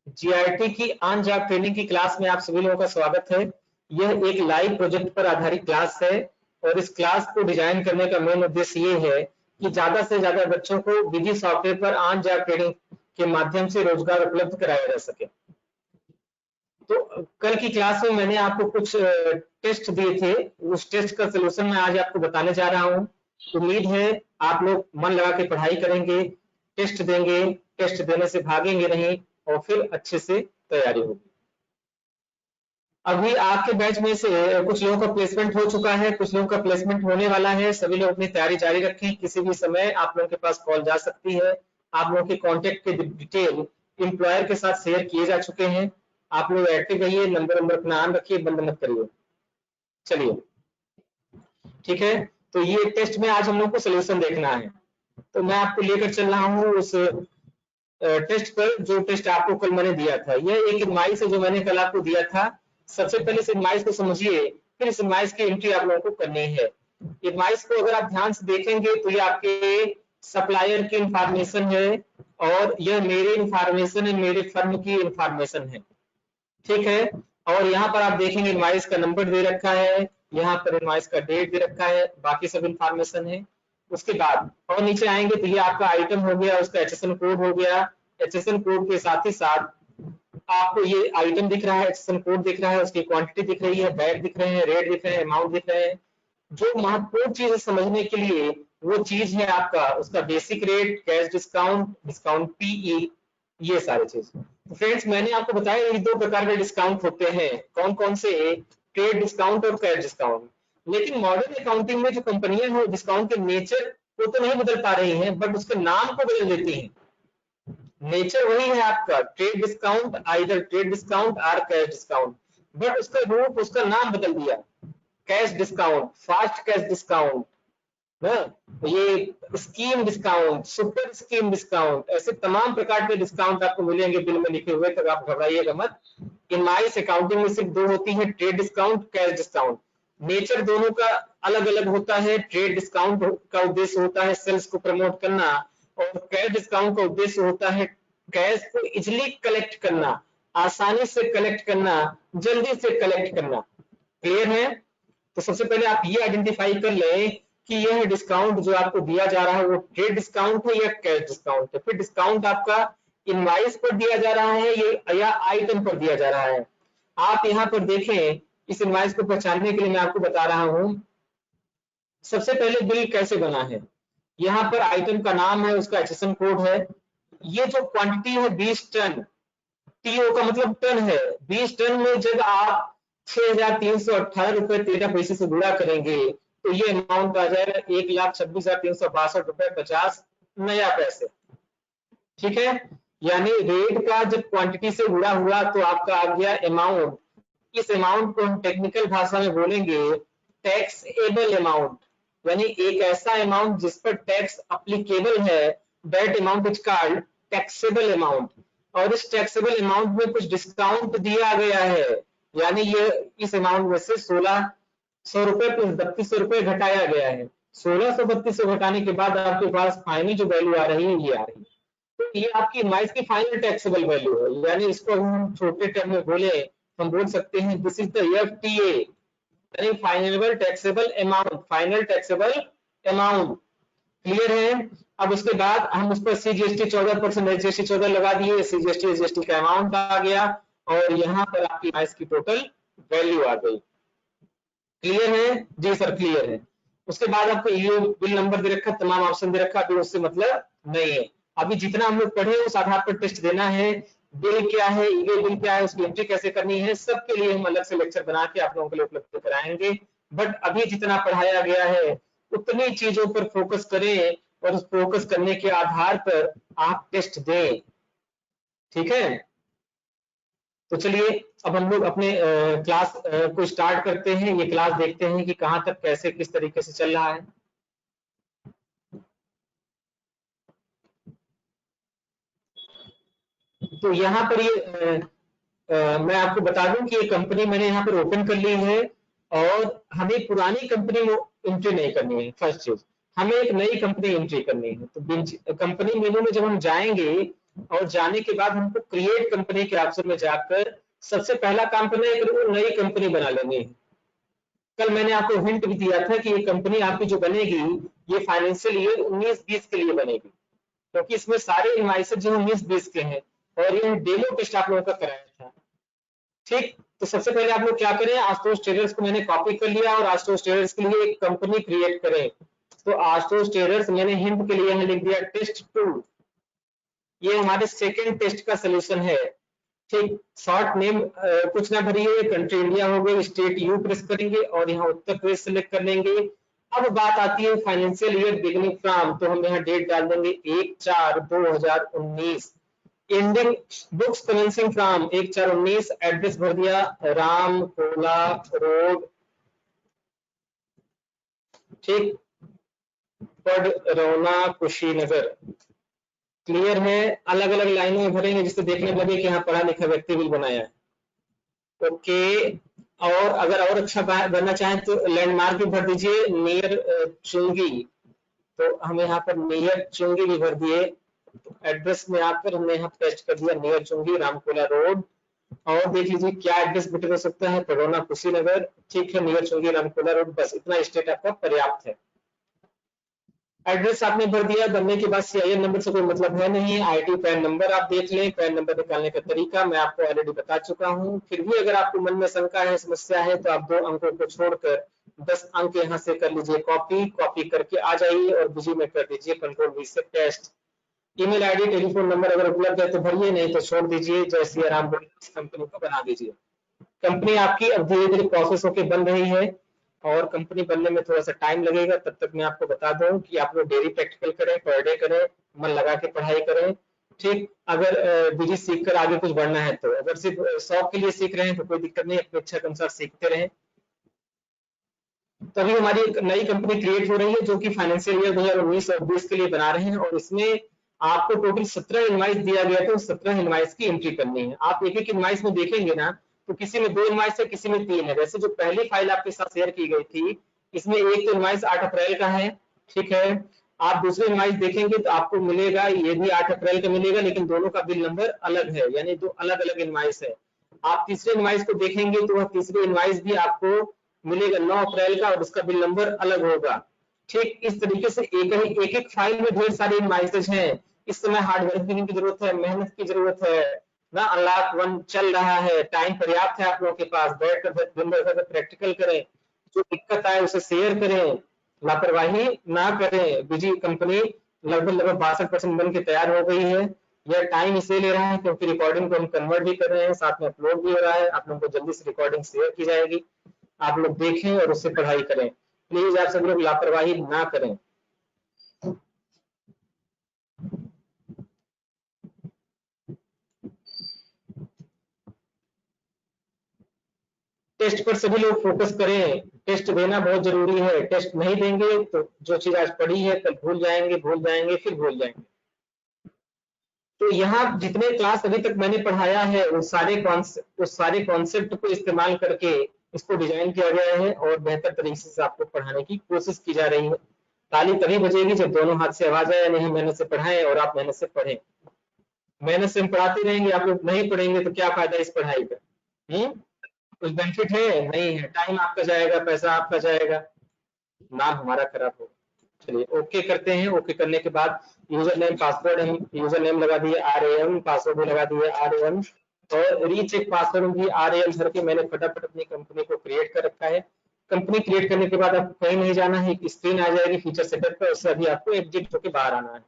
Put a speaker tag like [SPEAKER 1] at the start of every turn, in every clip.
[SPEAKER 1] GIT की on job training की class में आप सभी लोगों का स्वागत है। यह एक लाइव प्रोजेक्ट पर आधारित क्लास है और इस क्लास को डिजाइन करने का मेन उद्देश्य ये है कि ज्यादा से ज्यादा बच्चों को विधि सॉफ्टवेयर पर ऑन जॉब ट्रेनिंग के माध्यम से रोजगार उपलब्ध कराया जा सके। तो कल की क्लास में मैंने आपको कुछ टेस्ट दिए थे, उस टेस्ट का सोल्यूशन मैं आज आपको बताने जा रहा हूँ। उम्मीद है आप लोग मन लगा के पढ़ाई करेंगे, टेस्ट देंगे, टेस्ट देने से भागेंगे नहीं और फिर अच्छे से तैयारी होगी। अभी आपके बैच में से कुछ लोगों का प्लेसमेंट हो चुका है, कुछ लोगों का प्लेसमेंट होने वाला है। सभी लोग अपनी तैयारी जारी रखें, किसी भी समय आप लोगों के पास कॉल जा सकती है। आप लोगों के कॉन्टेक्ट के डिटेल एम्प्लॉयर के साथ शेयर किए जा चुके हैं। आप लोग एक्टिव रहिए, नंबर अपना ऑन रखिए, बंद मत करिए। चलिए ठीक है, तो ये टेस्ट में आज हम लोग को सोल्यूशन देखना है। तो मैं आपको लेकर चल रहा हूँ उस टेस्ट पर, जो टेस्ट आपको कल मैंने दिया था। यह एक इनवाइस है जो मैंने कल आपको दिया था। सबसे पहले इस इनवाइस को समझिए, फिर इस इनवाइस की एंट्री आप लोगों को करनी है। इनवाइस को अगर आप ध्यान से देखेंगे तो ये आपके सप्लायर की इंफॉर्मेशन है और यह मेरी इंफॉर्मेशन है, मेरे फर्म की इंफॉर्मेशन है, ठीक है। और यहाँ पर आप देखेंगे इनवाइस का नंबर दे रखा है, यहाँ पर इनवाइस का डेट दे रखा है, बाकी सब इंफॉर्मेशन है। उसके बाद और नीचे आएंगे तो ये आपका आइटम हो गया, उसका एचएसएन कोड हो गया। एचएसएन कोड के साथ ही साथ आपको ये आइटम दिख रहा है, एचएसएन कोड दिख रहा है, उसकी क्वांटिटी दिख रही है, बैग दिख रहे हैं, रेट दिख रहे हैं, अमाउंट दिख रहे हैं। जो महत्वपूर्ण चीज है समझने के लिए वो चीज है आपका उसका basic rate, cash discount, discount पीई, ये सारी चीज। फ्रेंड्स मैंने आपको बताया ये दो प्रकार के डिस्काउंट होते हैं, कौन कौन से? ट्रेड डिस्काउंट और कैश डिस्काउंट। लेकिन मॉडर्न अकाउंटिंग में जो कंपनियां हैं डिस्काउंट के नेचर को तो नहीं बदल पा रही हैं, बट उसके नाम को बदल देती हैं। नेचर वही है आपका trade discount, either trade discount और कैश डिस्काउंट, बट उसका रूप, उसका नाम बदल दिया। Cash discount, fast cash discount, ये scheme discount, super scheme discount, ऐसे तमाम प्रकार के डिस्काउंट आपको मिलेंगे बिल में लिखे हुए, तब आप घबराइएगा मत। इनवाइस अकाउंटिंग में सिर्फ दो होती है, trade discount, cash discount. Nature दोनों का अलग अलग होता है। ट्रेड डिस्काउंट का उद्देश्य होता है सेल्स को प्रमोट करना और कैश डिस्काउंट का उद्देश्य होता है कैश को इजिली कलेक्ट करना, आसानी से कलेक्ट करना, जल्दी से कलेक्ट करना। क्लियर है? तो सबसे पहले आप ये आइडेंटिफाई कर लें कि यह डिस्काउंट जो आपको दिया जा रहा है वो ट्रेड डिस्काउंट है या कैश डिस्काउंट है। फिर डिस्काउंट आपका इनवाइस पर दिया जा रहा है ये या आइटम पर दिया जा रहा है। आप यहाँ पर देखें, इस इनवाइस को पहचानने के लिए मैं आपको बता रहा हूं। सबसे पहले बिल कैसे बना है, यहाँ पर आइटम का नाम है, उसका एचएसएन कोड है। ये जो क्वांटिटी है 20 टन, टीओ का मतलब टन है। 20 टन में जब आप 6,318 रुपए 13 पैसे से गुणा करेंगे तो ये अमाउंट आ जाएगा 1,26,362 रुपए 50 नया पैसे, ठीक है। यानी रेट का जब क्वांटिटी से गुणा हुआ तो आपका आ गया अमाउंट। इस अमाउंट को हम टेक्निकल भाषा में बोलेंगे टैक्सेबल अमाउंट, यानी एक ऐसा अमाउंट जिस पर टैक्स अप्लीकेबल है, that amount is called taxable amount. और इस टैक्सेबल अमाउंट में कुछ डिस्काउंट दिया गया है, यानी ये इस अमाउंट में से 1,600 रुपए प्लस 3,200 रुपए घटाया गया है। 1,600 3,200 घटाने के बाद आपके पास फाइनल जो वैल्यू आ रही है ये आ रही है। तो ये आपकी इनवाइस की फाइनल टैक्सेबल वैल्यू है, यानी इसको अगर हम छोटे टर्म में बोले हम बोल सकते हैं दिस इज द एफटीए, यानी final taxable amount, final taxable amount. Clear है? अब उसके बाद हम उस पर सीजीएसटी 14% एचजीएसटी 14 लगा दिए, सीजीएसटी एचजीएसटी का अमाउंट आ गया और यहाँ पर आपकी इनवाइस की टोटल वैल्यू आ गई। क्लियर है? जी सर क्लियर है। उसके बाद आपको ईओ बिल नंबर दे रखा, तमाम ऑप्शन दे रखा, अभी उससे मतलब नहीं है। अभी जितना हम लोग पढ़े उस आधार पर टेस्ट देना है। बिल क्या है, ईओ बिल क्या है, उसकी एंट्री कैसे करनी है, सबके लिए हम अलग से लेक्चर बना के आप लोगों के लिए उपलब्ध कराएंगे। बट अभी जितना पढ़ाया गया है उतनी चीजों पर फोकस करें और उस फोकस करने के आधार पर आप टेस्ट दें, ठीक है। तो चलिए अब हम लोग अपने क्लास को स्टार्ट करते हैं। ये क्लास देखते हैं कि कहाँ तक कैसे किस तरीके से चल रहा है। तो यहाँ पर ये मैं आपको बता दूं कि ये कंपनी मैंने यहाँ पर ओपन कर ली है और हमें पुरानी कंपनी में एंट्री नहीं करनी है। फर्स्ट चीज, हमें एक नई कंपनी एंट्री करनी है। तो कंपनी मेनू में जब हम जाएंगे और जाने के बाद हमको क्रिएट कंपनी के ऑप्शन में जाकर सबसे पहला काम करना है कि नई कंपनी बना लेंगे। कल मैंने आपको हिंट भी दिया था कि ये कंपनी आपकी जो बनेगी ये फाइनेंशियल ईयर 19-20 के लिए बनेगी, क्योंकि इसमें सारे इनवाइसेस जो 19-20 के हैं और ये डेमो टेस्ट आप लोगों का कराया था। ठीक, तो सबसे पहले आप लोग क्या करें, आशुतोष ट्रेडर्स को मैंने कॉपी कर लिया और आशुतोष ट्रेडर्स के लिए एक कंपनी क्रिएट करें। तो आशुतोष ट्रेडर्स मैंने हिंट के लिए लिख दिया टेस्ट 2, ये हमारे सेकेंड टेस्ट का सोल्यूशन है। ठीक, शॉर्ट नेम कुछ ना भरिए, कंट्री इंडिया हो गई, स्टेट यू प्रेस करेंगे और यहाँ उत्तर प्रदेश सेलेक्ट कर लेंगे। अब बात आती है फाइनेंशियल ईयर बिगिनिंग फ्रॉम, तो हम यहाँ डेट डाल देंगे 1/4/2019, ending books commencing from 1/4/19, address भर दिया रामकोला रोड, ठीक, पडरौना कुशीनगर। क्लियर है, अलग अलग लाइनों में भरेंगे जिससे देखने लगे कि यहाँ पढ़ा लिखा व्यक्ति भी बनाया है। ओके, और अगर और अच्छा बनना चाहें तो लैंडमार्क भी भर दीजिए, नियर चुंगी, तो हम यहाँ पर नियर चुंगी भी भर दिए। तो एड्रेस में आकर हमने यहाँ पेस्ट कर दिया नियर चुंगी रामकोला रोड, और देख लीजिए क्या एड्रेस बेटर हो सकता है, पडरौना कुशीनगर। ठीक है, नियर चुंगी रामकोला रोड, बस इतना स्टेट आपका पर्याप्त है। एड्रेस आपने भर दिया, भरने के बाद सीआईएन नंबर से कोई मतलब है नहीं, आईटी पैन नंबर आप देख लें, पैन नंबर निकालने का तरीका मैं आपको ऑलरेडी बता चुका हूं। फिर भी अगर आपको मन में शंका है, समस्या है, तो आप 2 अंकों को छोड़कर 10 अंक यहां से कर लीजिए कॉपी करके आ जाइए और बिजी में कर दीजिए कंट्रोल वी से test. Email ID telephone number अगर उपलब्ध है तो भरिए, नहीं तो छोड़ दीजिए, जय सिया राम बोल कंपनी को बना दीजिए। कंपनी आपकी अब धीरे धीरे प्रोसेस होकर बन रही है और कंपनी बनने में थोड़ा सा टाइम लगेगा। तब तक मैं आपको बता दूं कि आप लोग डेली प्रैक्टिकल करें, पर डे करें, मन लगा के पढ़ाई करें। ठीक, अगर बिजी सीख कर आगे कुछ बढ़ना है तो, अगर सिर्फ शौक के लिए सीख रहे हैं तो कोई दिक्कत नहीं, अपनी इच्छा के अनुसार सीखते रहें। तभी हमारी एक नई कंपनी क्रिएट हो रही है जो कि फाइनेंशियल ईयर 2019 और 20 के लिए बना रहे हैं, और इसमें आपको टोटल 17 इनवाइस दिया गया था, 17 इनवाइस की एंट्री करनी है। आप एक एक इनवाइस में देखेंगे ना, तो किसी में 2 इनवाइस है, किसी में 3 है। जैसे जो पहली फाइल आपके साथ शेयर की गई थी, इसमें एक तो इनवाइस 8 अप्रैल का है, ठीक है। आप दूसरे इनवाइस देखेंगे तो आपको मिलेगा, ये भी 8 अप्रैल का मिलेगा, लेकिन दोनों का बिल नंबर अलग है, यानी 2 अलग अलग इनवाइस है। आप तीसरे इनवाइस को देखेंगे तो वह तीसरी इनवाइस भी आपको मिलेगा 9 अप्रैल का, और उसका बिल नंबर अलग होगा। ठीक, इस तरीके से एक एक फाइल में ढेर सारे इनवाइसेज हैं। इस समय हार्ड वर्किंग की जरूरत है, मेहनत की जरूरत है ना। अनलॉक 1 चल रहा है, टाइम पर्याप्त है आप लोगों के पास, बैठ कर दिन भर प्रैक्टिकल करें, जो दिक्कत आए उसे शेयर करें, लापरवाही ना करें। बिजी कंपनी लगभग 62% बन के तैयार हो गई है। यह टाइम इसलिए ले रहा है क्योंकि रिकॉर्डिंग को हम कन्वर्ट भी कर रहे हैं, साथ में अपलोड भी हो रहा है। आप लोगों को जल्दी से रिकॉर्डिंग शेयर की जाएगी, आप लोग देखें और उससे पढ़ाई करें। प्लीज आप सब लोग लापरवाही ना करें। टेस्ट पर सभी लोग फोकस करें, टेस्ट देना बहुत जरूरी है। टेस्ट नहीं देंगे तो जो चीज आज पढ़ी है कल भूल जाएंगे, फिर भूल जाएंगे। तो यहाँ जितने क्लास अभी तक मैंने पढ़ाया है उस सारे कॉन्सेप्ट को इस्तेमाल करके इसको डिजाइन किया गया है और बेहतर तरीके से आपको पढ़ाने की कोशिश की जा रही है। ताली तभी बजेगी जब दोनों हाथ से आवाज आए, नहीं मेहनत से पढ़ाएं और आप मेहनत से पढ़ें। मेहनत से हम पढ़ाते रहेंगे, आप लोग नहीं पढ़ेंगे तो क्या फायदा इस पढ़ाई का? कुछ बेनिफिट है? नहीं है। टाइम आपका जाएगा, पैसा आपका जाएगा, नाम हमारा खराब होगा। चलिए ओके करते हैं। ओके करने के बाद यूजर नेम पासवर्ड, हम यूजर नेम लगा दिए RAM, पासवर्ड भी लगा दिए RAM, और रीचेक पासवर्ड भी RAM भर के मैंने फटाफट अपनी कंपनी को क्रिएट कर रखा है। कंपनी क्रिएट करने के बाद आपको कहीं नहीं जाना है, एक स्क्रीन आ जाएगी फीचर सेटअप पर, उससे अभी आपको एग्जिट होकर बाहर आना है।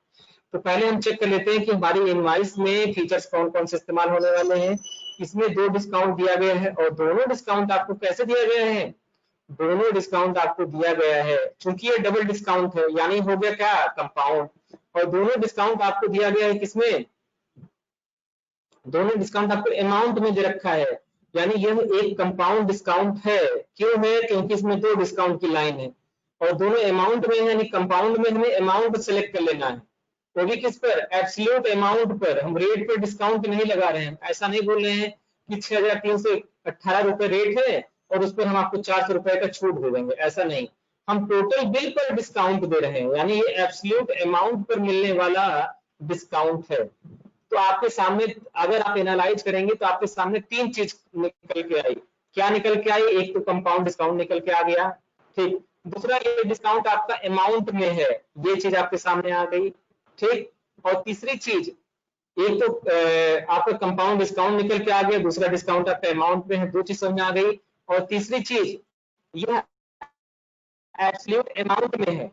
[SPEAKER 1] तो पहले हम चेक कर लेते हैं कि हमारी इनवाइस में फीचर्स कौन कौन से इस्तेमाल होने वाले हैं। इसमें 2 डिस्काउंट दिया गया है, और दोनों डिस्काउंट आपको कैसे दिया गया है? दोनों डिस्काउंट आपको दिया गया है, चूंकि ये डबल डिस्काउंट है, यानी हो गया क्या? कंपाउंड। और दोनों डिस्काउंट आपको दिया गया है किसमें? दोनों डिस्काउंट आपको अमाउंट में दे रखा है, यानी यह एक कंपाउंड डिस्काउंट है। क्यों है? क्योंकि इसमें 2 डिस्काउंट की लाइन है और दोनों अमाउंट में है, यानी कंपाउंड में हमें अमाउंट सेलेक्ट कर लेना है। वो भी किस पर? एब्सोल्यूट अमाउंट पर। हम रेट पर डिस्काउंट नहीं लगा रहे हैं, ऐसा नहीं बोल रहे हैं कि 6318 रुपए रेट है और उस पर हम आपको 400 रुपए का छूट दे देंगे, ऐसा नहीं। हम टोटल बिल पर डिस्काउंट दे रहे हैं, यानी ये एब्सोल्यूट अमाउंट पर मिलने वाला डिस्काउंट है। तो आपके सामने अगर आप एनालाइज करेंगे तो आपके सामने तीन चीज निकल के आई। क्या निकल के आई? एक तो कंपाउंड डिस्काउंट निकल के आ गया, ठीक। दूसरा, ये डिस्काउंट आपका अमाउंट में है, ये चीज आपके सामने आ गई, ठीक। और तीसरी चीज, एक तो आपका कंपाउंड डिस्काउंट निकल के आ गया, दूसरा डिस्काउंट आपका अमाउंट में है, दो चीज समझ आ गई। और तीसरी चीज, यह एब्सोल्यूट अमाउंट में है,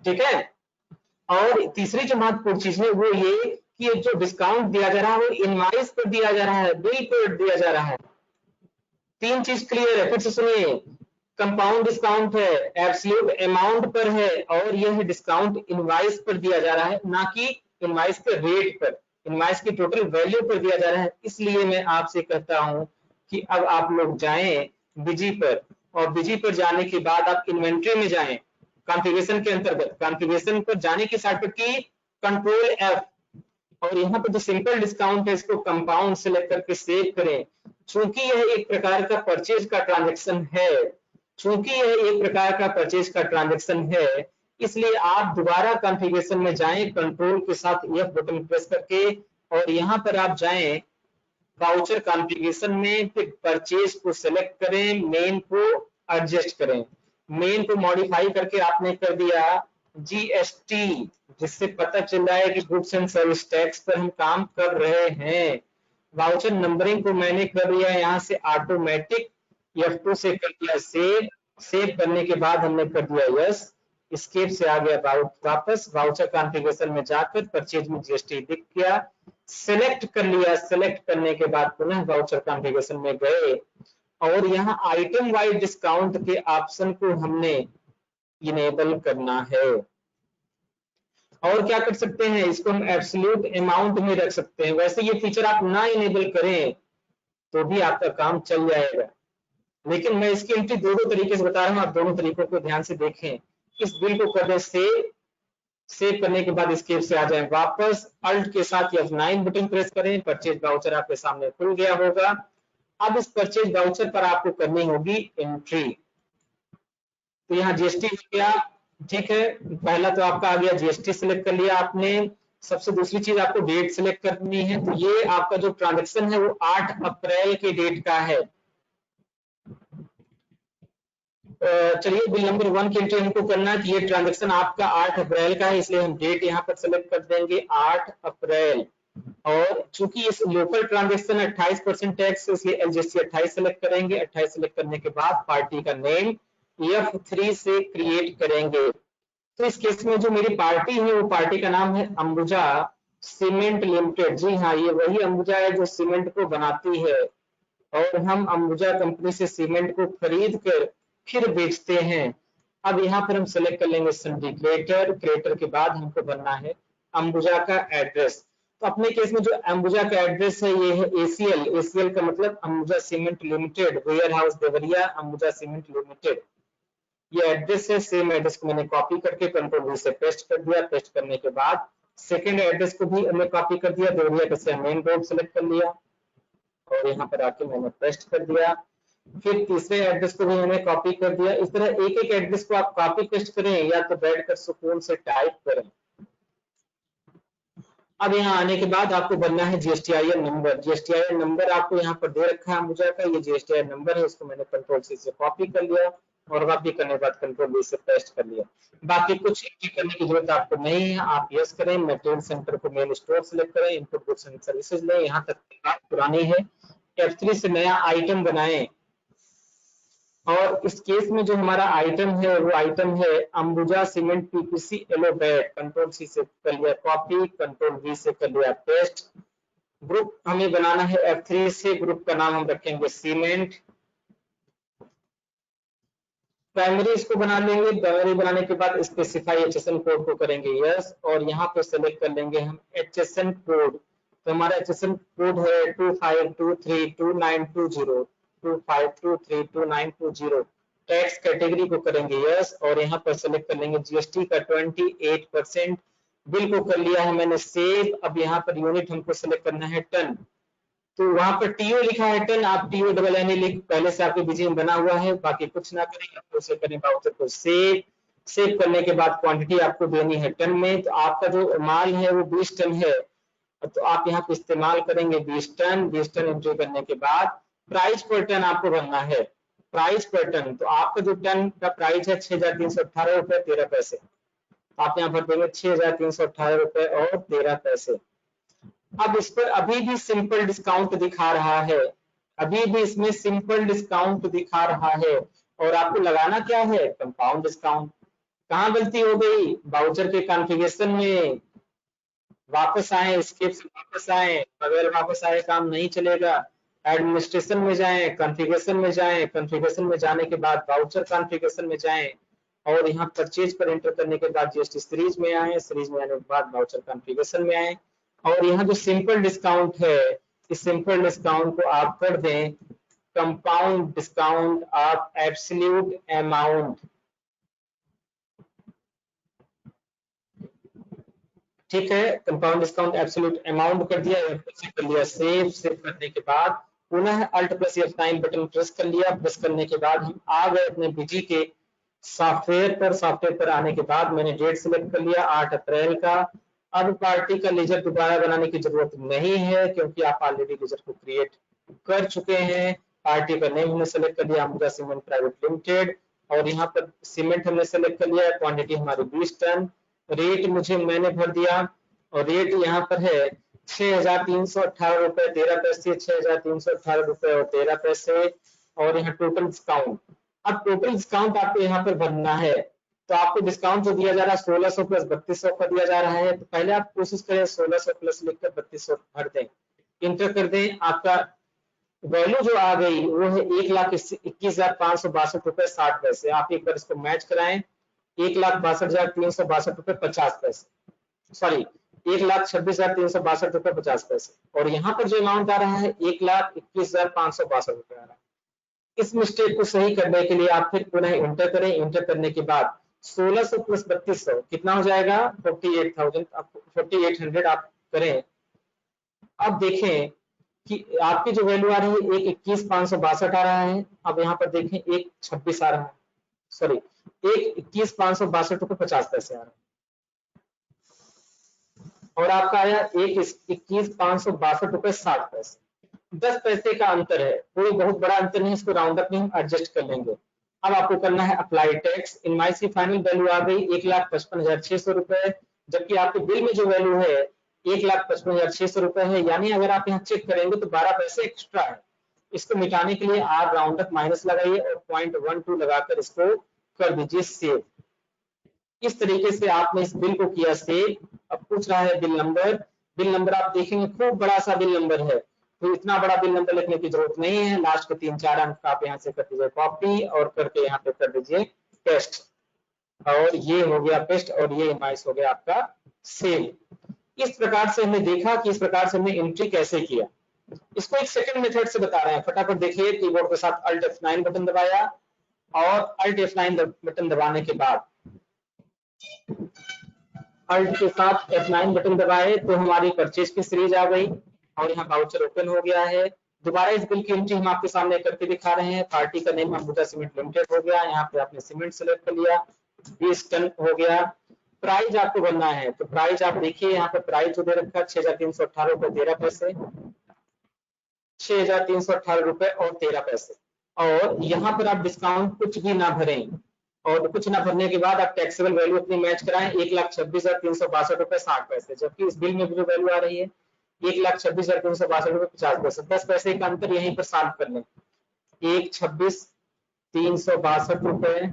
[SPEAKER 1] ठीक है। और तीसरी जो महत्वपूर्ण चीज है वो ये कि ये जो डिस्काउंट दिया जा रहा है वो इनवॉइस पर दिया जा रहा है, बिल पर दिया जा रहा है। तीन चीज क्लियर है, फिर से सुनिए। कंपाउंड डिस्काउंट है, एब्सोल्यूट अमाउंट पर है, और यह डिस्काउंट इनवॉइस पर दिया जा रहा है, ना कि इनवॉइस के रेट पर, इनवॉइस की टोटल वैल्यू पर दिया जा रहा है। इसलिए मैं आपसे कहता हूं कि अब आप लोग जाएं बिजी पर, और बिजी पर जाने के बाद आप इन्वेंट्री में जाएं, कॉन्फ़िगरेशन के अंतर्गत कॉन्फ़िगरेशन पर जाने की शॉर्टकट की कंट्रोल एफ, और यहाँ पे जो सिंपल डिस्काउंट है इसको कंपाउंड सेलेक्ट करके सेव करें। चूंकि यह एक प्रकार का परचेज का ट्रांजैक्शन है, चूंकि यह एक प्रकार का परचेज का ट्रांजैक्शन है, इसलिए आप दोबारा कॉन्फ़िगरेशन में जाएं कंट्रोल के साथ F बटन प्रेस करके, और यहाँ पर आप जाएं वाउचर कॉन्फ़िगरेशन में, फिर परचेज को सेलेक्ट करें, मेन को एडजस्ट करें। मेन को मॉडिफाई करके आपने कर दिया जीएसटी, जिससे पता चल रहा है कि गुड्स एंड सर्विस टैक्स पर हम काम कर रहे हैं। वाउचर नंबरिंग को मैंने कर दिया यहाँ से ऑटोमेटिक, F2 से कर दिया सेव, सेव करने के बाद हमने कर दिया यस, स्केप से आ गया वापस वाउचर कॉन्फ़िगरेशन में जाकर परचेज में जीएसटी दिख गया, सेलेक्ट कर लिया, सेलेक्ट करने के बाद पुनः वाउचर कॉन्फ़िगरेशन में गए, और यहाँ आइटम वाइज डिस्काउंट के ऑप्शन को हमने इनेबल करना है। और क्या कर सकते हैं, इसको हम एब्सोल्यूट अमाउंट में रख सकते हैं। वैसे ये फीचर आप ना इनेबल करें तो भी आपका काम चल जाएगा, लेकिन मैं इसकी एंट्री दो तरीके से बता रहा हूँ, आप दोनों तरीकों को ध्यान से देखें। इस बिल को कर दें सेव, सेव करने के बाद स्केप से आ जाए वापस, अल्ट के साथ F9 बटन प्रेस करें, परचेज वाउचर आपके सामने खुल गया होगा। अब इस परचेज वाउचर पर आपको करनी होगी एंट्री। तो यहाँ जीएसटी हो गया, ठीक है। पहला तो आपका आ गया, जीएसटी सिलेक्ट कर लिया आपने। सबसे दूसरी चीज आपको डेट सिलेक्ट करनी है, तो ये आपका जो ट्रांजैक्शन है वो 8 अप्रैल के डेट का है। चलिए बिल नंबर 1 की एंट्री हमको करना है, ये ट्रांजैक्शन आपका 8 अप्रैल का है, इसलिए हम डेट यहाँ पर सेलेक्ट कर देंगे 8 अप्रैल। और चूंकि इस लोकल ट्रांजैक्शन 28% टैक्स, इसलिए एलजीएसटी 28 सेलेक्ट करेंगे। 28 सेलेक्ट करने के बाद पार्टी का नेम F3 से क्रिएट करेंगे। तो इस केस में जो मेरी पार्टी है वो पार्टी का नाम है अंबुजा सीमेंट लिमिटेड। जी हाँ, ये वही अंबुजा है जो सीमेंट को बनाती है, और हम अंबुजा कंपनी से सीमेंट को खरीद कर फिर बेचते हैं। अब यहाँ पर हम सेलेक्ट कर लेंगे सिंडिकेटर, क्रिएटर के बाद हमको बनना है अंबुजा का एड्रेस। तो अपने केस में जो अंबुजा का एड्रेस है ये है एसीएल, एसीएल का मतलब Ambuja cement limited, warehouse Deoria Ambuja cement limited, ये एड्रेस है। सेम एड्रेस को मैंने कॉपी करके कंट्रोल V से पेस्ट कर दिया। पेस्ट करने के बाद सेकंड एड्रेस को भी हमने कॉपी कर दिया, देवरिया का मेन रोड सेलेक्ट कर लिया, और यहाँ पर आके मैंने पेस्ट कर दिया। फिर तीसरे एड्रेस को भी मैंने कॉपी कर दिया। इस तरह एक एक एड्रेस को आप कॉपी पेस्ट करें या तो बैठकर सुकून से टाइप करें। अब यहाँ आने के बाद आपको बनना है जीएसटीआईएन नंबर। जीएसटीआईएन नंबर आपको यहाँ पर दे रखा है अंबुजा का, ये जीएसटीआईएन नंबर है, इसको मैंने कंट्रोल C से कॉपी कर लिया, और कॉपी करने के बाद कंट्रोल V से पेस्ट कर लिया। बाकी कुछ एंट्री करने की जरूरत आपको नहीं है, आप यस करें। मटेरियल सेंटर को मेल स्टोर सेलेक्ट करें, इनपुट गुड्स एंड सर्विसेज लें, यहाँ तक की बात पुरानी है। F3 से नया आइटम बनाएं, और इस केस में जो हमारा आइटम है वो आइटम है अंबुजा सीमेंट पीपीसी एलोबैट। कंट्रोल C से कर लिया कॉपी, कंट्रोल V से कर लिया पेस्ट। ग्रुप हमें बनाना है F3 से, ग्रुप का नाम हम रखेंगे सीमेंट। प्राइमरी इसको बना लेंगे, प्राइमरी बनाने के बाद स्पेसिफाई HSN कोड को करेंगे यस, और यहाँ पे सेलेक्ट कर लेंगे हम HSN कोड। तो हमारा HSN कोड है 25232920, 25232920। टैक्स कैटेगरी को करेंगे यस, और यहाँ पर सेलेक्ट कर लेंगे जीएसटी का 28%। बिल को कर लिया है मैंने सेव। अब यहाँ पर यूनिट हमको सेलेक्ट करना है टन, तो वहां पर टीओ लिखा है टन, आप टीओ डबल एन लिख, पहले से आपके बीजी में बना हुआ है, बाकी कुछ ना करें, आपको से करें वाउचर को सेव, सेव करने के बाद क्वांटिटी आपको देनी है टन में, तो आपका जो माल है वो 20 टन है, तो आप यहाँ पे इस्तेमाल करेंगे 20 टन। 20 टन एंट्री करने के बाद प्राइस पर टन आपको भरना है, प्राइस पर टन। तो आपका जो टन का प्राइस है 6,318 रुपए 13 पैसे, आप यहाँ भर देंगे 6,318 रुपए और 13 पैसे। अब इस पर अभी भी सिंपल डिस्काउंट दिखा रहा है, अभी भी इसमें सिंपल डिस्काउंट दिखा रहा है, और आपको लगाना क्या है, कंपाउंड डिस्काउंट। कहाँ गलती हो गई, वाउचर के कॉन्फ़िगरेशन में। वापस आए, स्केप से वापस आए, बगैर वापस आए काम नहीं चलेगा। एडमिनिस्ट्रेशन में जाएं, कॉन्फ़िगरेशन में जाएं, कॉन्फ़िगरेशन में जाने के बाद वाउचर कॉन्फ़िगरेशन में जाएं, और यहाँ परचेज पर एंटर करने के बाद जीएसटी सीरीज में आए, सीरीज में आने के बाद वाउचर कॉन्फ़िगरेशन में आए, और यहाँ जो सिंपल डिस्काउंट है, इस सिंपल डिस्काउंट को आप कर दें compound discount of absolute amount. ठीक है, कंपाउंड डिस्काउंट एब्सोल्यूट अमाउंट कर दिया, कर लिया सेव। सेव करने के बाद पुनः alt plus F9 button press कर लिया। प्रेस करने के बाद हम आ गए अपने बिजी के सॉफ्टवेयर पर। सॉफ्टवेयर पर आने के बाद मैंने डेट सिलेक्ट कर लिया 8 अप्रैल का। अब पार्टी का लेजर दोबारा बनाने की जरूरत नहीं है, क्योंकि आप ऑलरेडी लेजर को क्रिएट कर चुके हैं। पार्टी का नेम हमने सेलेक्ट कर लिया अंबुजा सीमेंट प्राइवेट लिमिटेड, और यहाँ पर सीमेंट हमने सेलेक्ट कर लिया, क्वांटिटी हमारी 20 टन। रेट मुझे मैंने भर दिया, और रेट यहाँ पर है 6,318 रुपए 13 पैसे, 6,318 रुपए और 13 पैसे, और यहाँ टोटल डिस्काउंट। अब टोटल डिस्काउंट आपको यहाँ पर भरना है, तो आपको डिस्काउंट जो दिया जा रहा है 1,600 प्लस 3,200 का दिया जा रहा है, तो पहले आप कोशिश करें 1,600 प्लस लिखकर 3,200 भर दें, इंटर कर दें। आपका वैल्यू जो आ गई वो है 1,21,562 रुपए 60 पैसे। आप एक बार इसको मैच कराएं, 1,62,362 रुपए 50 पैसे, सॉरी 1,26,362 रुपए 50 पैसे, और यहाँ पर जो अमाउंट आ रहा है 1,21,562 रुपए आ रहा है। इस मिस्टेक को सही करने के लिए आप फिर पुनः इंटर करें। इंटर करने के बाद 1,600 प्लस 3,200 कितना हो जाएगा, 48,000, 4800 आप करें। अब देखें कि आपकी जो वैल्यू आ रही है 1,21,562 आ रहा है। अब यहाँ पर देखें 1,26 आ रहा है, सॉरी 1,21,562 रुपए 50 पैसे आ रहा है, और आपका आया 1,21,562 रुपए 60 पैसे। 10 पैसे का अंतर है, कोई बहुत बड़ा अंतर नहीं, इसको राउंड अप में हम एडजस्ट कर लेंगे। अब आपको करना है अप्लाई टैक्स। इनवाइस की फाइनल वैल्यू आ गई 1,55,600 रुपए, जबकि आपके बिल में जो वैल्यू है 1,55,600 रुपए है, यानी अगर आप यहाँ चेक करेंगे तो 12 पैसे एक्स्ट्रा है। इसको मिटाने के लिए आप राउंड अप माइनस लगाइए और 0.12 लगाकर इसको कर दीजिए सेव। इस तरीके से आपने इस बिल को किया सेव। अब पूछ रहा है बिल नंबर। बिल नंबर आप देखेंगे खूब बड़ा सा बिल नंबर है, तो इतना बड़ा बिल नंबर लिखने की जरूरत नहीं है। लास्ट के 3-4 अंक आप यहाँ से कर दीजिए कॉपी, और करके यहाँ पे कर दीजिए पेस्ट, और ये हो गया पेस्ट, और ये इनवॉइस हो गया आपका सेव। इस प्रकार से हमने देखा कि इस प्रकार से हमने एंट्री कैसे किया। इसको एक सेकंड मेथड से बता रहे हैं, फटाफट देखिए। कीबोर्ड के साथ अल्ट F9 बटन दबाया, और अल्ट F9 बटन दबाने के बाद अल्ट के साथ F9 बटन दबाए तो हमारी परचेज की सीरीज आ गई, और यहाँ वाउचर ओपन हो गया है। दोबारा इस बिल की एंट्री हम आपके सामने करके दिखा रहे हैं। पार्टी का नेम अंबुजा सीमेंट लिमिटेड हो गया, यहाँ पे आपने सीमेंट सेलेक्ट कर लिया, 20 टन हो गया। प्राइस आपको बनना है, तो प्राइस आप देखिए यहाँ पे प्राइस जो दे रखा है 6,318 रुपए 13 पैसे, 6,318 रुपए और 13 पैसे, और यहाँ पर आप डिस्काउंट कुछ भी ना भरें, और कुछ ना भरने के बाद आप टैक्सेबल वैल्यू अपनी मैच कराएं 1,26,362 रुपए 60 पैसे, जबकि इस बिल में जो वैल्यू आ रही है 1,26,362 रुपए 50 पैसे। 10 पैसे का अंतर यहीं पर सॉल्व कर लें, 1,26,362 रुपए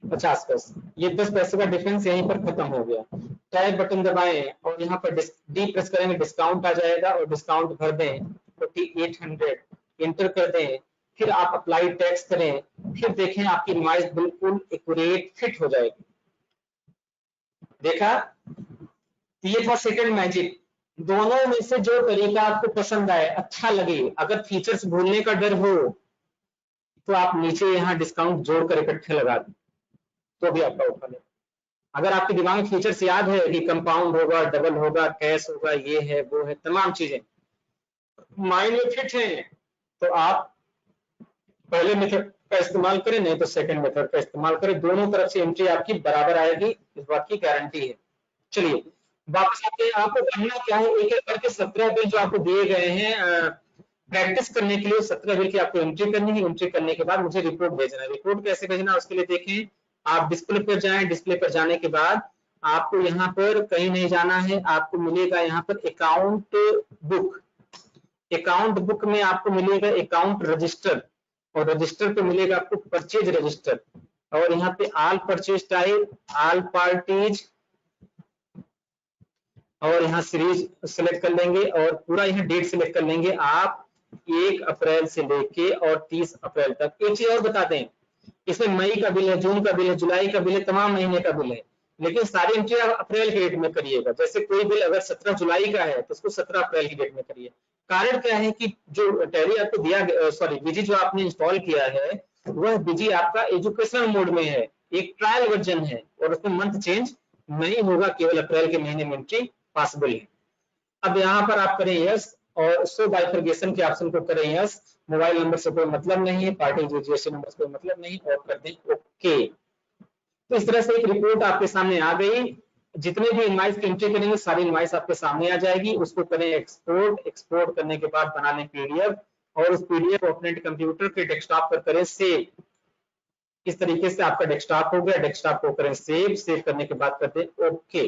[SPEAKER 1] 50 पैसे, ये 10 पैसे का डिफरेंस यहीं पर खत्म हो गया। टैब बटन दबाएं और यहाँ पर डी प्रेस करेंगे, डिस्काउंट आ जाएगा, और डिस्काउंट भर दें 4800, इंटर कर दें। फिर आप अप्लाई टैक्स करें, फिर देखें आपकी इनवॉइस बिल्कुल एक्यूरेट फिट हो जाएगी। देखा, ये था सेकंड मैजिक। दोनों में से जो तरीका आपको पसंद आए, अच्छा लगे, अगर फीचर्स भूलने का डर हो तो आप नीचे यहाँ डिस्काउंट जोड़कर इकट्ठे लगा दें, तो भी आपका उठा ले। अगर आपके दिमाग में फीचर्स याद है कि कंपाउंड होगा, डबल होगा, कैश होगा, ये है वो है, तमाम चीजें माइंड में फिट है, तो आप पहले मेथड का इस्तेमाल करें, नहीं तो सेकंड मेथड का इस्तेमाल करें, दोनों तरफ से एंट्री आपकी बराबर आएगी, इस बात की गारंटी है। चलिए वापस आते हैं, आपको करना क्या है, एक एक करके 17 बिल जो आपको दिए गए हैं प्रैक्टिस करने के लिए 17 बिल की आपको एंट्री करनी है। एंट्री करने के बाद मुझे रिपोर्ट भेजना है। रिपोर्ट कैसे भेजना है उसके लिए देखें, आप डिस्प्ले पर जाएं, डिस्प्ले पर जाने के बाद आपको यहाँ पर कहीं नहीं जाना है, आपको मिलेगा यहाँ पर अकाउंट बुक। अकाउंट बुक में आपको मिलेगा अकाउंट रजिस्टर, और रजिस्टर पे मिलेगा आपको परचेज रजिस्टर, और यहाँ पे all purchase type, all parties, और यहाँ सीरीज सिलेक्ट कर लेंगे और पूरा यहाँ डेट सिलेक्ट कर लेंगे आप 1 अप्रैल से लेके और 30 अप्रैल तक। एक चीज और बता दें, इसमें मई का बिल है, जून का बिल है, जुलाई का बिल है, तमाम महीने का बिल है, लेकिन सारी एंट्री आप अप्रैल के डेट में करिएगा। जैसे कोई बिल अगर 17 जुलाई का है तो उसको 17 अप्रैल की डेट में करिए। कारण क्या है कि जो टैली आपको दिया, सॉरी विजी जो आपने इंस्टॉल किया है वह विजी आपका एजुकेशनल मोड में है, एक ट्रायल वर्जन है, और उसमें मंथ चेंज नहीं होगा, केवल अप्रैल के महीने में एंट्री पॉसिबल है। अब यहाँ पर आप करें यस, और शो बाइफरगेशन के ऑप्शन को करें यस, मोबाइल नंबर से कोई मतलब नहीं है, पार्टी रजिस्ट्रेशन नंबर से कोई मतलब नहीं, और कर दें ओके। तो इस तरह से एक रिपोर्ट आपके सामने आ गई। जितने भी इनवाइस की एंट्री करेंगे सारी इनवाइस आपके सामने आ जाएगी। उसको करें एक्सपोर्ट, एक्सपोर्ट करने के बाद बना लें पीडीएफ, और उस पीडीएफ को अपने कंप्यूटर के डेस्कटॉप पर करें सेव। इस तरीके से आपका डेस्कटॉप हो गया, डेस्कटॉप को करें सेव, सेव करने के बाद कर दें ओके।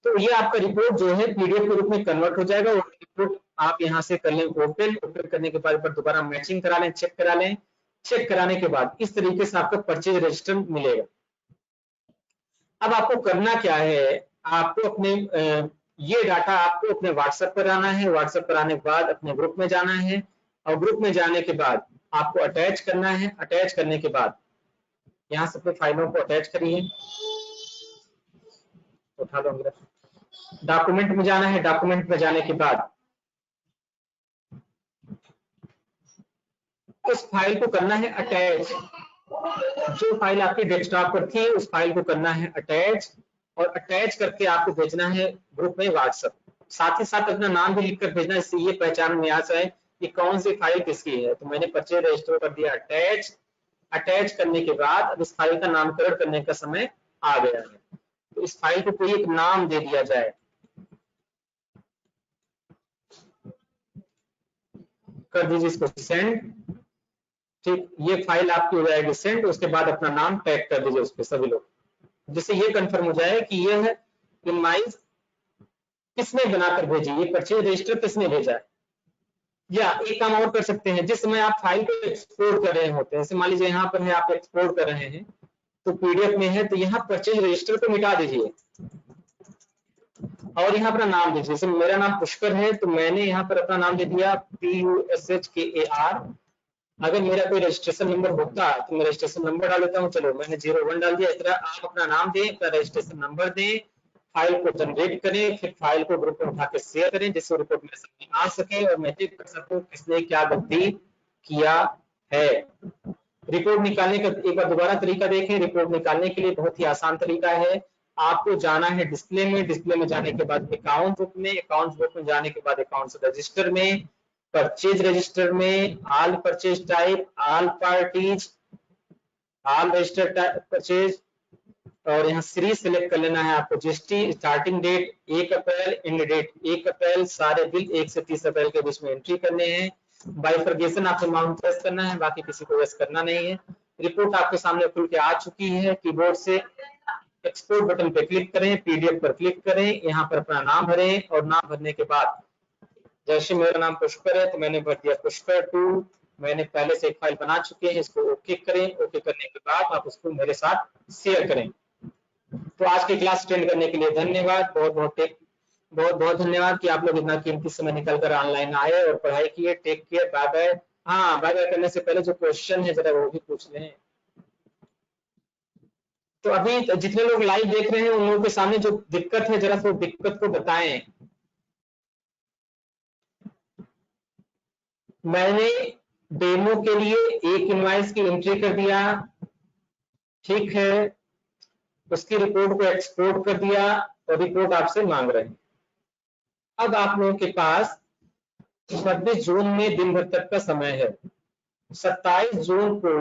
[SPEAKER 1] तो ये आपका रिपोर्ट जो है पीडीएफ के रूप में कन्वर्ट हो जाएगा। वो रिपोर्ट आप यहाँ से कर लें ओपन, ओपन करने के बाद दोबारा मैचिंग करा लें, चेक करा लें। चेक कराने के बाद इस तरीके से आपका परचेज रजिस्टर मिलेगा। अब आपको करना क्या है, आपको अपने ये डाटा आपको अपने व्हाट्सएप पर आना है। व्हाट्सएप पर आने के बाद अपने ग्रुप में जाना है, और ग्रुप में जाने के बाद आपको अटैच करना है। अटैच करने के बाद यहाँ से अपने फाइलों को अटैच करिए, उठा लो। डॉक्यूमेंट में जाना है, डॉक्यूमेंट में जाने के बाद उस फाइल को करना है अटैच। जो फाइल आपके डेस्कटॉप पर थी उस फाइल को करना है अटैच, और अटैच करके आपको भेजना है ग्रुप में व्हाट्सएप। साथ ही साथ अपना नाम भी लिखकर भेजना, इससे ये पहचान में आ जाए कि कौन सी फाइल किसकी है। तो मैंने परचेज रजिस्टर कर दिया अटैच। अटैच करने के बाद अब इस फाइल का नामकरण करने का समय आ गया है। तो इस फाइल को कोई एक नाम दे दिया जाए, कर दीजिए इसको सेंड। ठीक, ये फाइल आपकी हो जाएगी सेंड। उसके बाद अपना नाम टैग कर दीजिए उस पर सभी लोग, जिससे ये कंफर्म हो जाए कि ये है इनवाइस किसने बनाकर भेजी, ये परचेज रजिस्टर किसने भेजा है। या एक काम और कर सकते हैं, जिस समय आप फाइल को एक्सपोर्ट कर रहे होते हैं, जैसे मान लीजिए यहाँ पर है आप एक्सपोर्ट कर रहे हैं तो पीडीएफ में है, तो यहाँ परचेज रजिस्टर को मिटा दीजिए और यहाँ अपना नाम दीजिए। जैसे मेरा नाम पुष्कर है तो मैंने यहाँ पर अपना नाम दे दिया PUSHKAR। अगर मेरा कोई रजिस्ट्रेशन नंबर होता तो मैं रजिस्ट्रेशन नंबर डाल देता हूँ, चलो मैंने 01 डाल दिया। इस तरह आप अपना नाम दें, अपना रजिस्ट्रेशन नंबर दें, फाइल को जनरेट करें, फिर फाइल को ग्रुप में उठा के शेयर करें जिससे रिपोर्ट मेरे सामने आ सके और मैं चेक कर सकूं किसने क्या गलती किया है। रिपोर्ट निकालने का एक बार दोबारा तरीका देखें। रिपोर्ट निकालने के लिए बहुत ही आसान तरीका है, आपको जाना है डिस्प्ले में, डिस्प्ले में जाने के बाद अकाउंट बुक में, अकाउंट बुक में जाने के बाद अकाउंट्स रजिस्टर में, परचेज रजिस्टर में all purchase type, all parties, all register purchase, और यहाँ सीरीज सेलेक्ट कर लेना है आपको। GST starting date 1 April, end date 1 April, सारे बिल 1 से 30 अप्रैल के बीच में एंट्री करने हैं। बाइफरगेशन आपको अमाउंट प्रेस करना है, बाकी किसी को प्रेस करना नहीं है। रिपोर्ट आपके सामने खुल के आ चुकी है। कीबोर्ड से एक्सपोर्ट बटन पे क्लिक करें, पीडीएफ पर क्लिक करें, यहाँ पर अपना नाम भरें, और नाम भरने के बाद जैसे मेरा नाम पुष्कर है तो मैंने भर दिया पुष्कर 2। मैंने पहले से एक फाइल बना चुके हैं, इसको ओके करें। ओके करने के बाद आप उसको मेरे साथ शेयर करें। तो आज की क्लास अटेंड करने के लिए धन्यवाद, बहुत बहुत धन्यवाद कि आप लोग इतना कीमती समय निकल कर ऑनलाइन आए और पढ़ाई किए। Take care, bye bye. हाँ, बाय बाय करने से पहले जो क्वेश्चन है जरा वो भी पूछ लें। तो अभी जितने लोग लाइव देख रहे हैं उन लोगों के सामने जो दिक्कत है जरा वो दिक्कत को बताएं। मैंने डेमो के लिए एक इनवाइस की एंट्री कर दिया, ठीक है, उसकी रिपोर्ट को एक्सपोर्ट कर दिया और रिपोर्ट आपसे मांग रहे हैं। अब आप लोगों के पास 26 जून में दिन भर तक का समय है। 27 जून को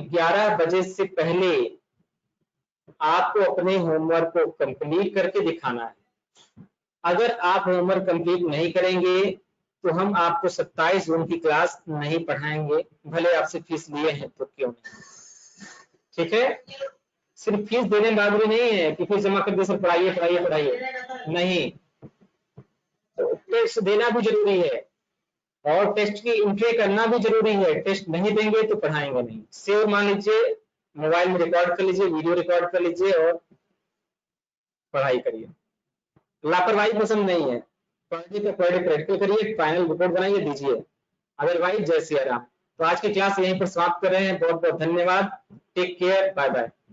[SPEAKER 1] 11 बजे से पहले आपको अपने होमवर्क को कंप्लीट करके दिखाना है। अगर आप होमवर्क कंप्लीट नहीं करेंगे तो हम आपको 27 जून की क्लास नहीं पढ़ाएंगे, भले आपसे फीस लिए हैं तो क्यों नहीं। ठीक है, सिर्फ फीस देने में बहादुरी नहीं है कि फीस जमा कर दे सर पढ़ाइए पढ़ाइए पढ़ाइए, नहीं, तो टेस्ट देना भी जरूरी है और टेस्ट की एंट्री करना भी जरूरी है। टेस्ट नहीं देंगे तो पढ़ाएंगे नहीं। सेव मान लीजिए, मोबाइल में रिकॉर्ड कर लीजिए, वीडियो रिकॉर्ड कर लीजिए और पढ़ाई करिए। लापरवाही पसंद नहीं है, पढ़ने पे पढ़े प्रैक्टिकल करिए, फाइनल रिपोर्ट बनाइए दीजिए, अदरवाइज जय सिया राम। तो आज की क्लास यहीं पर समाप्त कर रहे हैं। बहुत बहुत धन्यवाद, टेक केयर, बाय बाय।